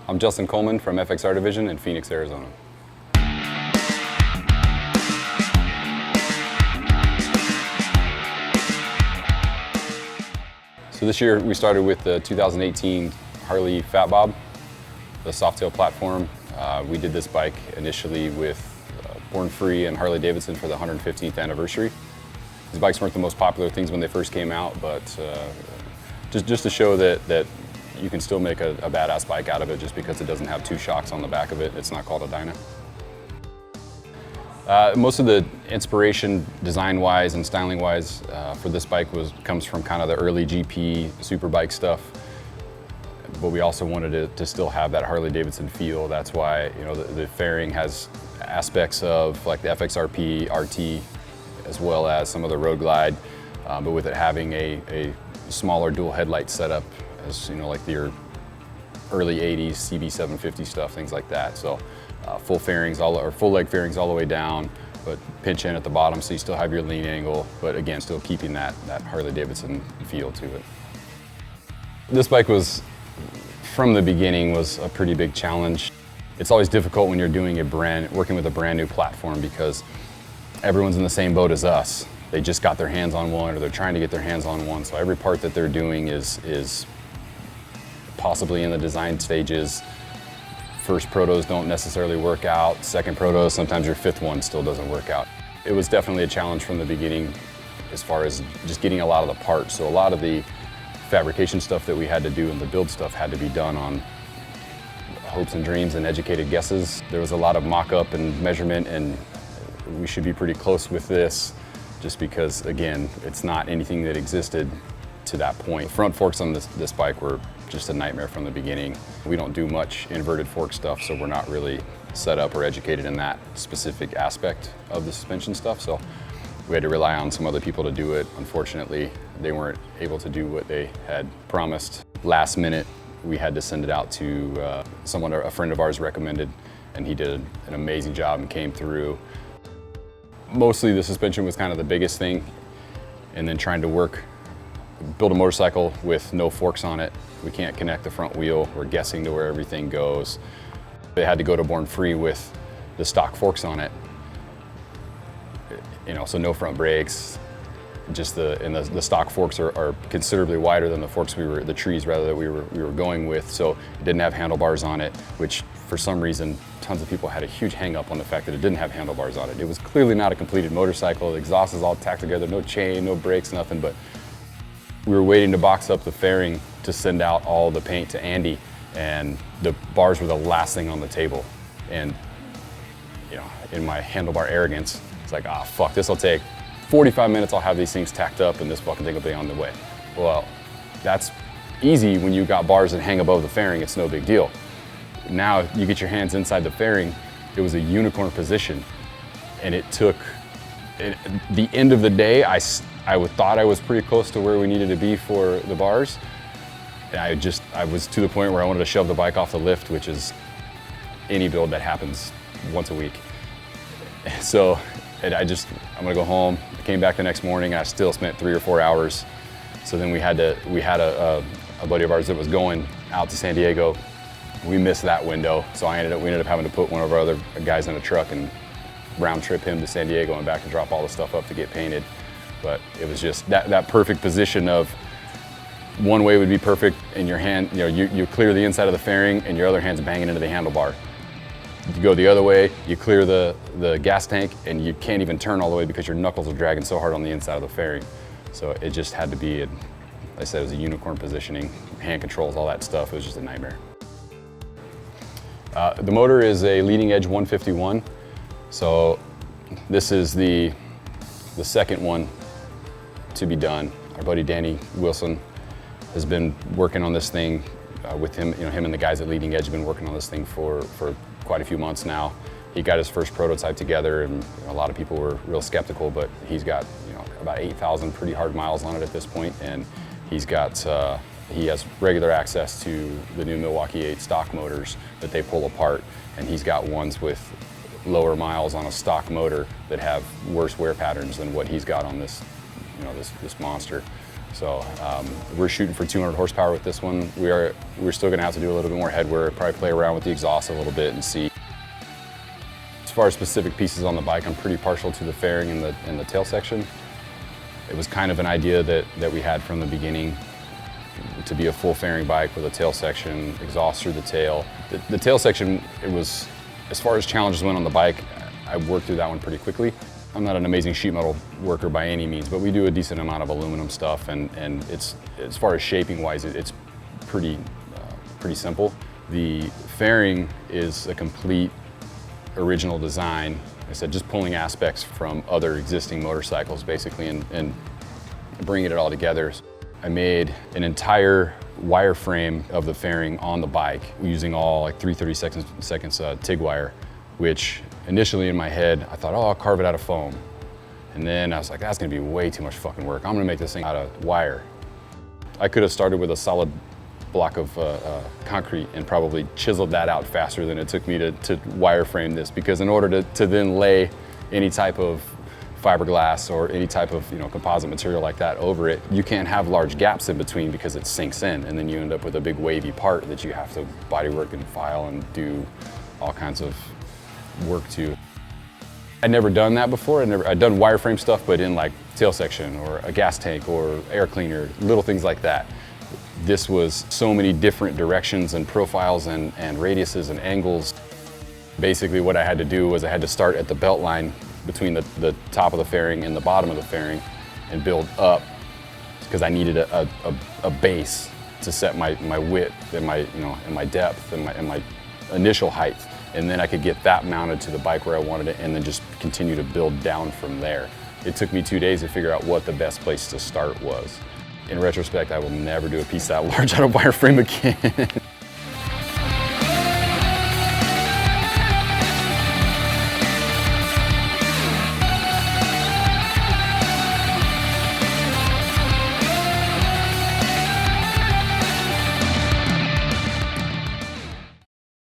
I'm Justin Coleman from FXR Division in Phoenix, Arizona. So this year we started with the 2018 Harley Fat Bob, the Softail platform. We did this bike initially with Born Free and Harley-Davidson for the 115th anniversary. These bikes weren't the most popular things when they first came out, but just to show that you can still make a badass bike out of it just because it doesn't have two shocks on the back of it. It's not called a dyno. Most of the inspiration design-wise and styling-wise for this bike comes from kind of the early GP superbike stuff. But we also wanted it to still have that Harley-Davidson feel. That's why the fairing has aspects of like the FXR RT as well as some of the Road Glide, but with it having a smaller dual headlight setup, as like your early 80s CB750 stuff, things like that. So full fairings, or full leg fairings all the way down, but pinch in at the bottom so you still have your lean angle, but again, still keeping that Harley-Davidson feel to it. This bike from the beginning was a pretty big challenge. It's always difficult when you're doing working with a brand new platform because everyone's in the same boat as us. They just got their hands on one or they're trying to get their hands on one. So every part that they're doing is possibly in the design stages. First protos don't necessarily work out. Second protos, sometimes your fifth one still doesn't work out. It was definitely a challenge from the beginning as far as just getting a lot of the parts. So a lot of the fabrication stuff that we had to do and the build stuff had to be done on hopes and dreams and educated guesses. There was a lot of mock-up and measurement, and we should be pretty close with this just because, again, it's not anything that existed to that point. Front forks on this bike were just a nightmare from the beginning. We don't do much inverted fork stuff, so we're not really set up or educated in that specific aspect of the suspension stuff. So we had to rely on some other people to do it. Unfortunately, they weren't able to do what they had promised. Last minute, we had to send it out to a friend of ours recommended, and he did an amazing job and came through. Mostly the suspension was kind of the biggest thing, and then trying to build a motorcycle with no forks on it. We can't connect the front wheel. We're guessing to where everything goes. They had to go to Born Free with the stock forks on it. So no front brakes. The stock forks are considerably wider than the trees rather that we were going with. So it didn't have handlebars on it, which for some reason tons of people had a huge hang up on the fact that it didn't have handlebars on it. It was clearly not a completed motorcycle. The exhaust is all tacked together, no chain, no brakes, nothing. But we were waiting to box up the fairing to send out all the paint to Andy, and the bars were the last thing on the table. And in my handlebar arrogance, it's like, fuck, this will take 45 minutes, I'll have these things tacked up and this fucking thing will be on the way. Well, that's easy when you got bars that hang above the fairing, it's no big deal. Now you get your hands inside the fairing, it was a unicorn position, and it took, at the end of the day, I thought I was pretty close to where we needed to be for the bars. And I was to the point where I wanted to shove the bike off the lift, which is any build that happens once a week. So I'm gonna go home. I came back the next morning, and I still spent 3 or 4 hours. So then we had a buddy of ours that was going out to San Diego. We missed that window, so we ended up having to put one of our other guys in a truck and round trip him to San Diego and back and drop all the stuff up to get painted. But it was just that perfect position of one way would be perfect in your hand, you clear the inside of the fairing and your other hand's banging into the handlebar. You go the other way, you clear the gas tank and you can't even turn all the way because your knuckles are dragging so hard on the inside of the fairing. So it just had to be, like I said, it was a unicorn positioning, hand controls, all that stuff. It was just a nightmare. The motor is a leading edge 151. So this is the second one to be done. Our buddy Danny Wilson has been working on this thing with him. Him and the guys at Leading Edge have been working on this thing for quite a few months now. He got his first prototype together, and a lot of people were real skeptical, but he's got about 8,000 pretty hard miles on it at this point, and he has regular access to the new Milwaukee-Eight stock motors that they pull apart, and he's got ones with lower miles on a stock motor that have worse wear patterns than what he's got on this, this monster. So we're shooting for 200 horsepower with this one. We're still gonna have to do a little bit more headwear, probably play around with the exhaust a little bit and see. As far as specific pieces on the bike, I'm pretty partial to the fairing and the tail section. It was kind of an idea that we had from the beginning to be a full fairing bike with a tail section, exhaust through the tail. The tail section, it was, as far as challenges went on the bike, I worked through that one pretty quickly. I'm not an amazing sheet metal worker by any means, but we do a decent amount of aluminum stuff, and it's, as far as shaping wise, it's pretty simple. The fairing is a complete original design. Like I said, just pulling aspects from other existing motorcycles basically and bringing it all together. I made an entire wireframe of the fairing on the bike using all like 3/32 TIG wire, which initially in my head, I thought, oh, I'll carve it out of foam. And then I was like, that's gonna be way too much fucking work. I'm gonna make this thing out of wire. I could have started with a solid block of concrete and probably chiseled that out faster than it took me to wireframe this, because in order to then lay any type of fiberglass or any type of composite material like that over it, you can't have large gaps in between because it sinks in, and then you end up with a big wavy part that you have to bodywork and file and do all kinds of work to. I'd never done that before. I'd done wireframe stuff, but in like tail section or a gas tank or air cleaner, little things like that. This was so many different directions and profiles and radiuses and angles. Basically what I had to do was I had to start at the belt line between the top of the fairing and the bottom of the fairing and build up, because I needed a base to set my width and my depth and my initial height. And then I could get that mounted to the bike where I wanted it and then just continue to build down from there. It took me 2 days to figure out what the best place to start was. In retrospect, I will never do a piece that large out of wireframe again.